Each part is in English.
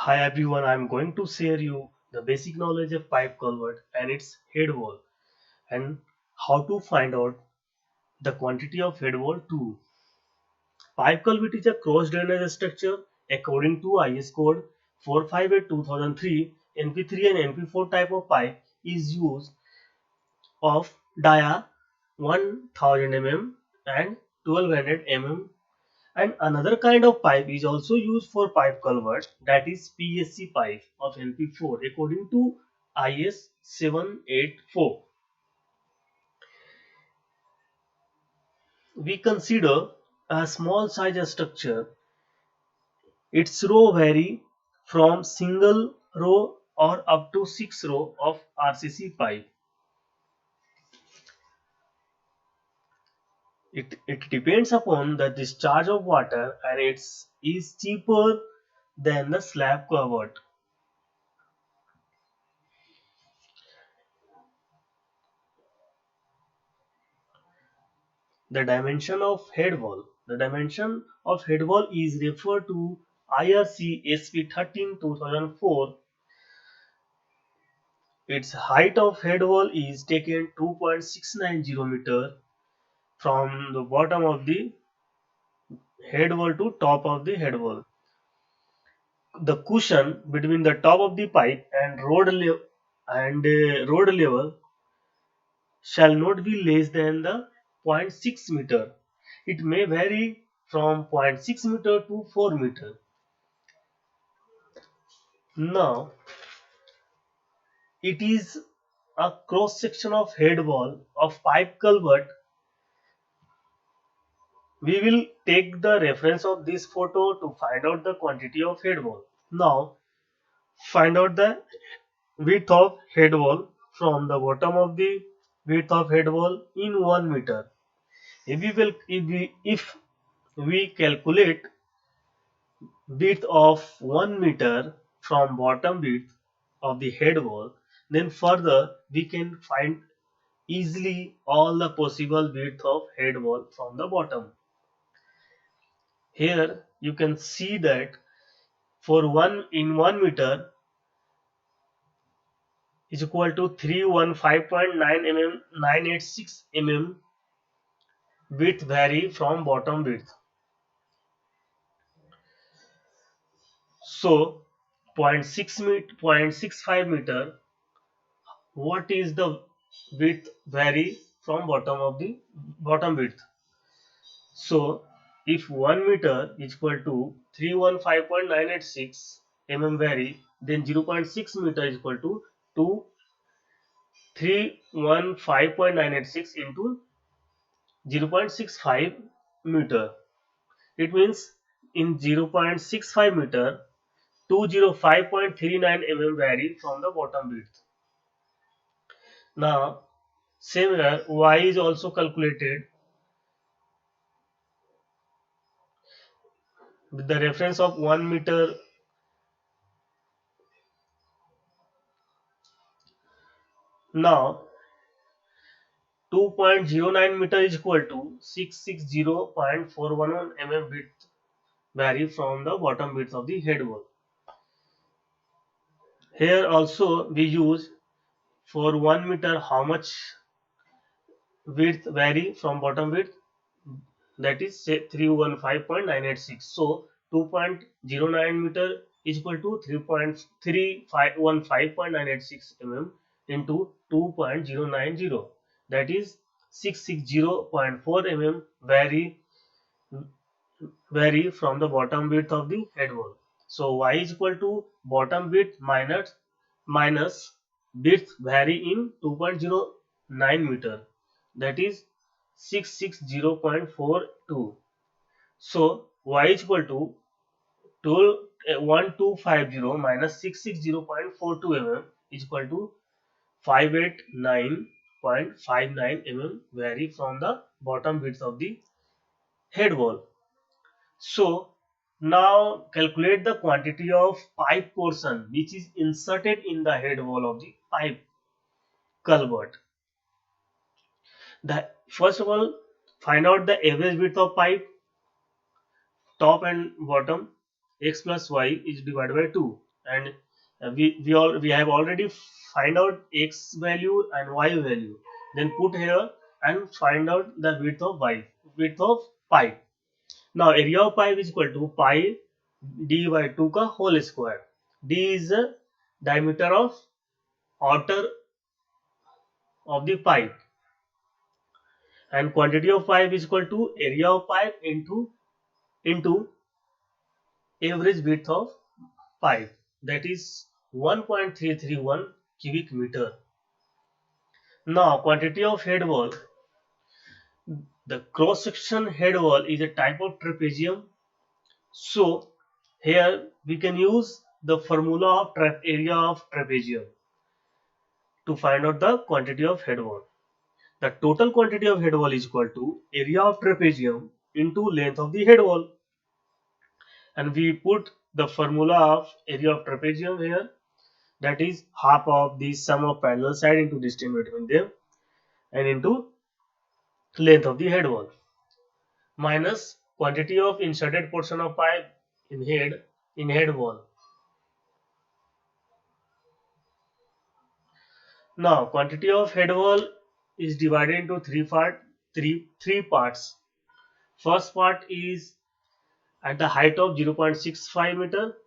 Hi everyone, I'm going to share you the basic knowledge of pipe culvert and its head wall and how to find out the quantity of head wall too. Pipe culvert is a cross drainage structure according to IS code 458-2003. NP3 and NP4 type of pipe is used of dia 1000 mm and 1200 mm, and another kind of pipe is also used for pipe culvert, that is PSC pipe of NP4 according to IS 784. We consider a small size structure. Its row vary from single row or up to 6 row of RCC pipe. It depends upon the discharge of water and it is cheaper than the slab culvert. The dimension of head wall. The dimension of head wall is referred to IRC SP 13 2004. Its height of head wall is taken 2.690 meter from the bottom of the head wall to top of the head wall. The cushion between the top of the pipe and road level shall not be less than the zero point 0.6 meter. It may vary from 0.6 meter to 4 meter. Now, it is a cross section of head wall of pipe culvert. We will take the reference of this photo to find out the quantity of head wall. Now, find out the width of head wall from the bottom of the width of head wall in 1 meter. If we calculate width of 1 meter from bottom width of the head wall, then further we can find easily all the possible width of head wall from the bottom. Here you can see that for 1 meter is equal to 315.9 mm, 986 mm. Width vary from bottom width. So 0.65 meter, what is the width vary from bottom of the bottom width. So if 1 meter is equal to 315.986 mm vary, then 0.6 meter is equal to 2 315.986 into 0.65 meter. It means in 0.65 meter 205.39 mm vary from the bottom width. Now same here, y is also calculated with the reference of 1 meter. Now 2.09 meter is equal to 660.411 mm width vary from the bottom width of the head wall. Here also we use for 1 meter how much width vary from bottom width, that is say 315.986. So 2.09 meter is equal to 3.315.986 mm into 2.090, that is 660.4 mm vary from the bottom width of the head wall. So y is equal to bottom width minus width vary in 2.09 meter, that is 660.42. So y is equal to 1250 minus 660.42 mm is equal to 589.59 mm vary from the bottom width of the head wall. So now calculate the quantity of pipe portion which is inserted in the head wall of the pipe culvert. First of all, find out the average width of pipe, top and bottom. X plus y is divided by 2. and we have already find out x value and y value. Then put here and find out the width of pipe. Now area of pipe is equal to pi d by 2 का whole square. D is the diameter of outer of the pipe, and quantity of pipe is equal to area of pipe into average width of pipe, that is 1.331 cubic meter. Now quantity of head wall. The cross section head wall is a type of trapezium. So here we can use the formula of area of trapezium to find out the quantity of head wall. The total quantity of head wall is equal to area of trapezium into length of the head wall, and we put the formula of area of trapezium here, that is half of the sum of parallel side into distance between them and into length of the head wall minus quantity of inserted portion of pipe in head wall. Now quantity of head wall is divided into three parts. First part is at the height of 0.65 meter,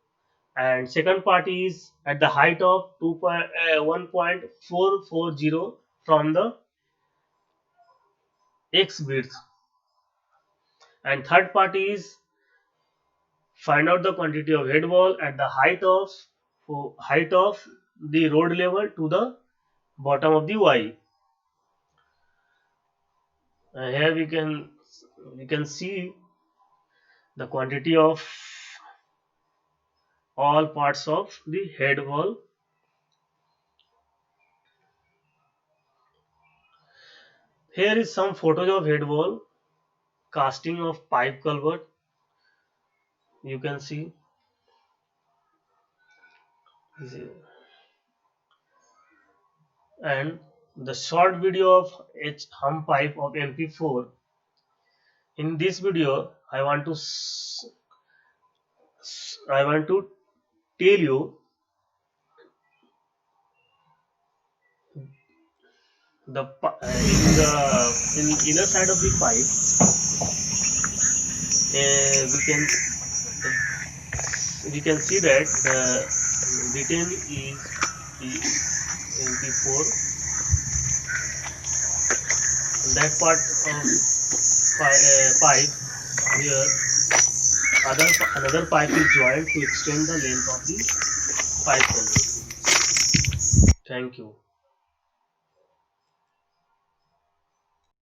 and second part is at the height of 1.440 from the x width, and third part is find out the quantity of head wall at the height of the road level to the bottom of the y. Here we can see the quantity of all parts of the head wall. Here is some photos of head wall, casting of pipe culvert. You can see and the short video of H hum pipe of MP4. In this video, I want to tell you in inner side of the pipe, we can see that the written is MP4. That part of pipe here, another pipe is joined to extend the length of the pipe. Thank you.